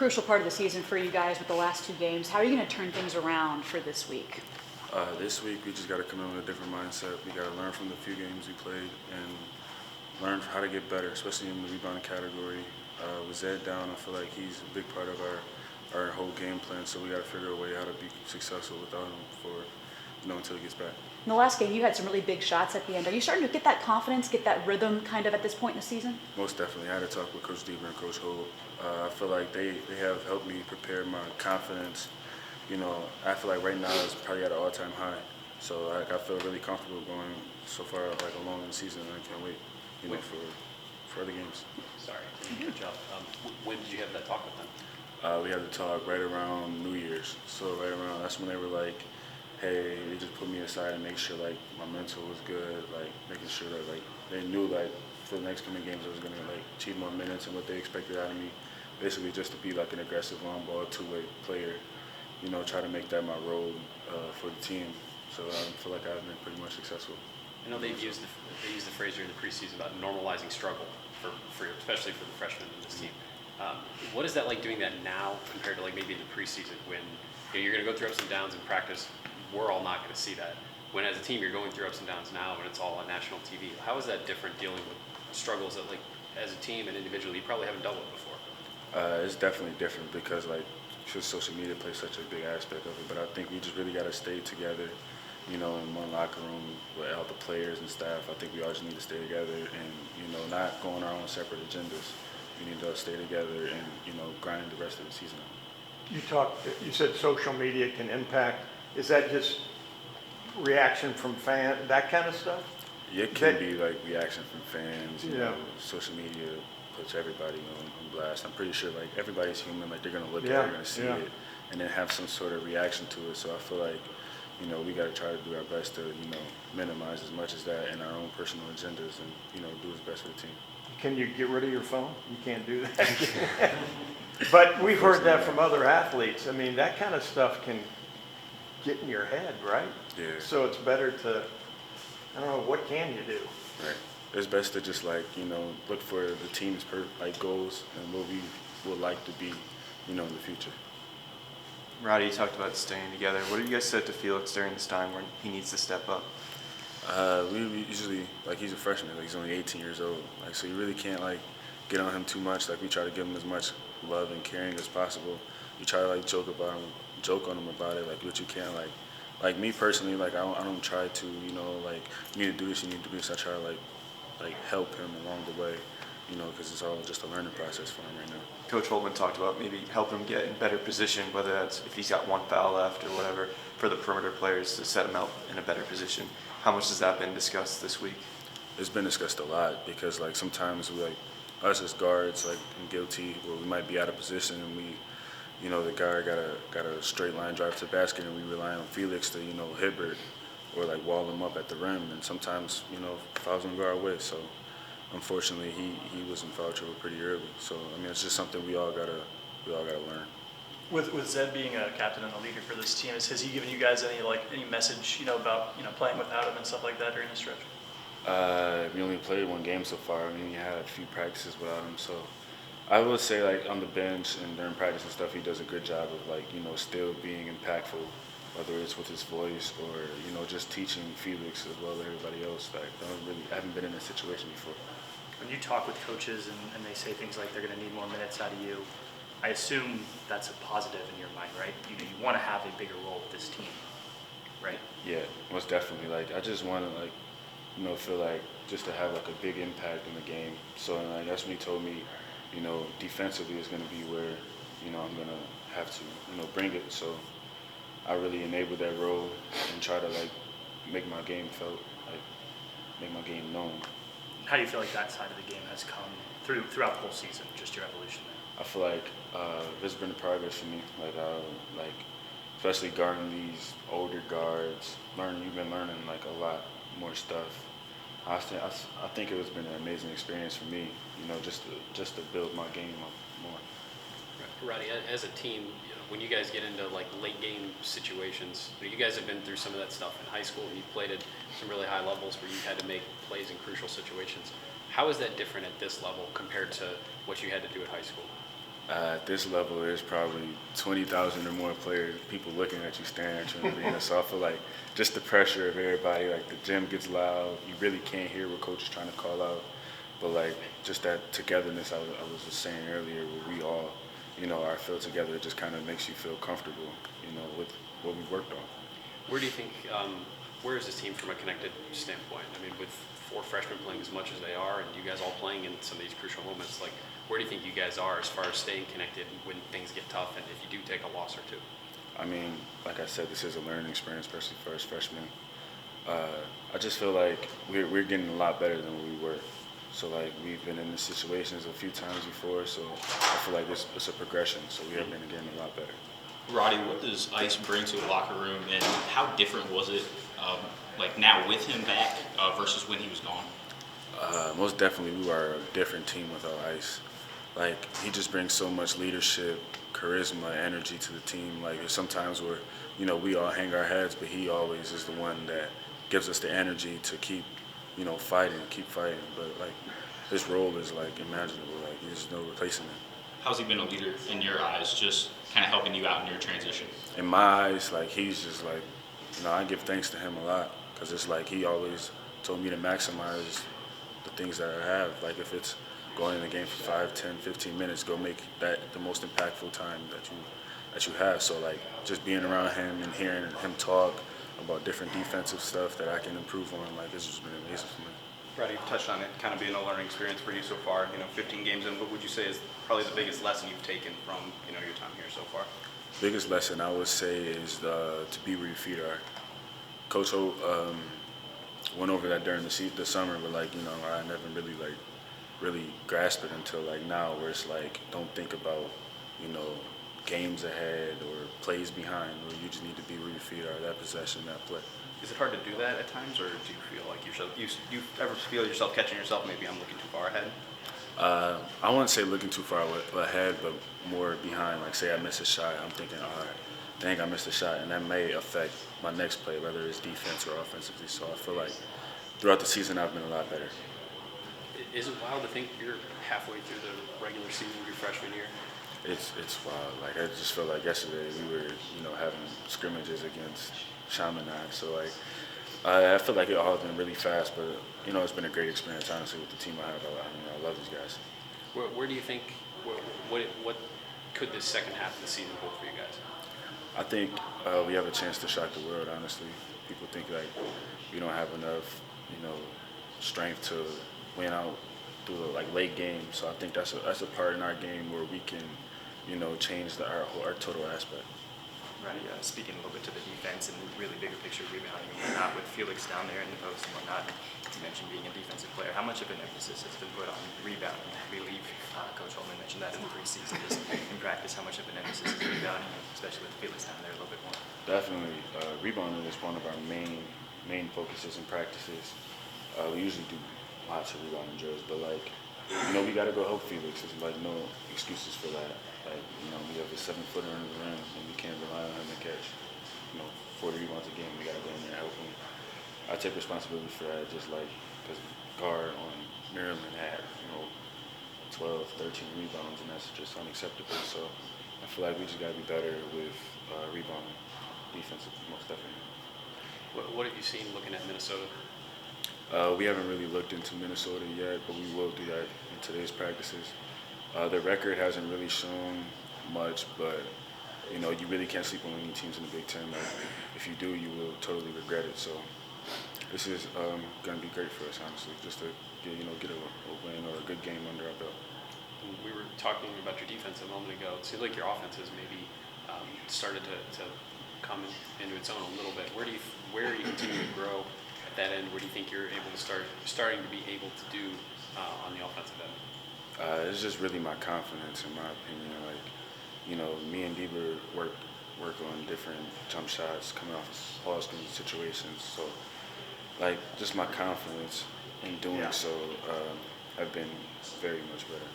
crucial part of the season for you guys with the last 2 games. How are you going to turn things around for this week? This week, we just got to come in with a different mindset. We got to learn from the few games we played and learn how to get better, especially in the rebounding category. With Zed down, I feel like he's a big part of our whole game plan, so we got to figure a way how to be successful without him until he gets back. In the last game, you had some really big shots at the end. Are you starting to get that confidence, get that rhythm kind of at this point in the season? Most definitely. I had to talk with Coach Deaver and Coach Holt. I feel like they have helped me prepare my confidence. I feel like right now it's probably at an all-time high. So I feel really comfortable going so far along in the season, and I can't wait, for other games. Sorry, good job. When did you have that talk with them? We had the talk right around New Year's. So that's when they were like, hey, they just put me aside and make sure like my mental was good, like making sure that like they knew like for the next coming games I was gonna like achieve more minutes and what they expected out of me. Basically just to be like an aggressive long ball two-way player, try to make that my role for the team. So I feel like I've been pretty much successful. I know they used the phrase during the preseason about normalizing struggle for especially for the freshmen in this team. What is that like doing that now compared to like maybe in the preseason when you're going to go through ups and downs in practice? We're all not going to see that. When as a team you're going through ups and downs now and it's all on national TV. How is that different dealing with struggles that like as a team and individually you probably haven't dealt with before? It's definitely different because like social media plays such a big aspect of it. But I think we just really got to stay together, in one locker room with all the players and staff. I think we all just need to stay together and not go on our own separate agendas. We need to stay together and grind the rest of the season out. You said social media can impact. Is that just reaction from fans, that kind of stuff? Yeah, it can be like reaction from fans. Social media puts everybody on blast. I'm pretty sure like everybody's human. Like they're gonna look at it, they're gonna see it, and then have some sort of reaction to it. So I feel like we got to try to do our best to minimize as much as that in our own personal agendas and do what's best for the team. Can you get rid of your phone? You can't do that. But we've heard that from other athletes. I mean, that kind of stuff can get in your head, right? Yeah. So it's better to, I don't know, what can you do? Right. It's best to just like, look for the team's goals and what we would like to be, in the future. Roddy, you talked about staying together. What have you guys said to Felix during this time when he needs to step up? We usually, he's a freshman, he's only 18 years old. So you really can't, get on him too much. We try to give him as much love and caring as possible. You try to, joke on him about it, what you can. Like me personally, I don't try to, you need to do this, you need to do this. I try to, help him along the way, because it's all just a learning process for him right now. Coach Holtman talked about maybe help him get in better position, whether that's if he's got one foul left or whatever, for the perimeter players to set him out in a better position. How much has that been discussed this week? It's been discussed a lot because sometimes we us as guards in guilty where we might be out of position and we the guard got a straight line drive to the basket and we rely on Felix to Hibbert or wall him up at the rim, and sometimes fouls don't go our way. So unfortunately he was in foul trouble pretty early. So I mean it's just something we all gotta learn. With Zed being a captain and a leader for this team, has he given you guys any message about playing without him and stuff like that during the stretch? We only played one game so far. I mean, we had a few practices without him, so I would say on the bench and during practice and stuff, he does a good job of still being impactful, whether it's with his voice or just teaching Felix as well as everybody else. I haven't been in this situation before. When you talk with coaches and they say things like they're going to need more minutes out of you, I assume that's a positive in your mind, right? You want to have a bigger role with this team, right? Yeah, most definitely. I just want to feel just to have a big impact in the game. So that's when he told me, defensively is going to be where I'm going to have to bring it. So I really enabled that role and try to make my game felt, make my game known. How do you feel like that side of the game has come throughout the whole season, just your evolution there? I feel like there's been progress for me. Especially guarding these older guards, you've been learning a lot more stuff. I think it has been an amazing experience for me, just to build my game up more. Roddy, as a team, when you guys get into late game situations, you guys have been through some of that stuff in high school, and you played at some really high levels where you had to make plays in crucial situations. How is that different at this level compared to what you had to do at high school? At this level, there's probably 20,000 or more people looking at you, staring at you in the arena. So I feel like just the pressure of everybody, like the gym gets loud. You really can't hear what coach is trying to call out. But like just that togetherness I was just saying earlier, where we all, are filled together, it just kind of makes you feel comfortable, with what we worked on. Where do you think, where is this team from a connected standpoint? I mean, with 4 freshmen playing as much as they are, and you guys all playing in some of these crucial moments, like, where do you think you guys are as far as staying connected when things get tough and if you do take a loss or two? I mean, like I said, this is a learning experience, especially for us freshmen. I just feel like we're getting a lot better than we were. So, like, we've been in these situations a few times before, so I feel like it's a progression. So we have been getting a lot better. Roddy, what does Ice bring to the locker room, and how different was it, like now with him back versus when he was gone? Most definitely, we are a different team without Ice. Like, he just brings so much leadership, charisma, energy to the team. Like, there's sometimes where, we all hang our heads, but he always is the one that gives us the energy to keep, keep fighting. But, like, his role is, like, imaginable. Like, there's no replacing it. How's he been a leader in your eyes, just kind of helping you out in your transition? In my eyes, like, he's just, like, I give thanks to him a lot because it's like he always told me to maximize the things that I have. Like, if it's going in the game for 5, 10, 15 minutes, go make that the most impactful time that you have. So, like, just being around him and hearing him talk about different defensive stuff that I can improve on, like, it's just been amazing for me. Roddy, you've touched on it kind of being a learning experience for you so far, 15 games in. What would you say is probably the biggest lesson you've taken from, your time here so far? Biggest lesson I would say is to be where your feet are. Coach O went over that during the summer, but like, I never really grasped it until like now, where it's like, don't think about, games ahead or plays behind, or you just need to be where your feet are, that possession, that play. Is it hard to do that at times, or do you feel like you ever feel yourself catching yourself, maybe I'm looking too far ahead? I wouldn't say looking too far ahead, but more behind. Like, say I miss a shot, I'm thinking, all right, dang, I missed a shot, and that may affect my next play, whether it's defense or offensively. So I feel like throughout the season, I've been a lot better. Is it wild to think you're halfway through the regular season of your freshman year? It's wild. Like, I just feel like yesterday we were, having scrimmages against Chaminade. So, like, I feel like it all has been really fast, but, it's been a great experience, honestly, with the team I have. I love these guys. Where do you think, what could this second half of the season hold for you guys? I think we have a chance to shock the world, honestly. People think, like, we don't have enough, strength to win out through the, like, late game. So I think that's a part in our game where we can, change our total aspect. Roddy, speaking a little bit to the defense and really bigger picture rebounding and whatnot, with Felix down there in the post and whatnot, you mentioned being a defensive player. How much of an emphasis has been put on rebounding? I believe Coach Holman mentioned that in the preseason. Just in practice, how much of an emphasis is rebounding, especially with Felix down there a little bit more? Definitely, rebounding is one of our main focuses and practices. We usually do lots of rebounding drills, but like, we got to go help Felix. There's like no excuses for that. Like, we have a 7-footer in the rim, and we can't rely on him to catch, 40 rebounds a game. We got to go in there and help him. I take responsibility for that, just like because guard on Maryland had, 12, 13 rebounds, and that's just unacceptable. So I feel like we just got to be better with rebounding, defensive, most definitely. What have you seen looking at Minnesota? We haven't really looked into Minnesota yet, but we will do that in today's practices. Their record hasn't really shown much, but you really can't sleep on any teams in the Big Ten. Like, if you do, you will totally regret it. So this is going to be great for us, honestly, just to get a win or a good game under our belt. We were talking about your defense a moment ago. It seems like your offense has maybe started to come into its own a little bit. Where are you continuing to grow at that end? Where do you think you're able to starting to be able to do on the offensive end? It's just really my confidence, in my opinion. Like, me and Deaver work on different jump shots coming off of pause situations. So, like, just my confidence in doing so have been very much better.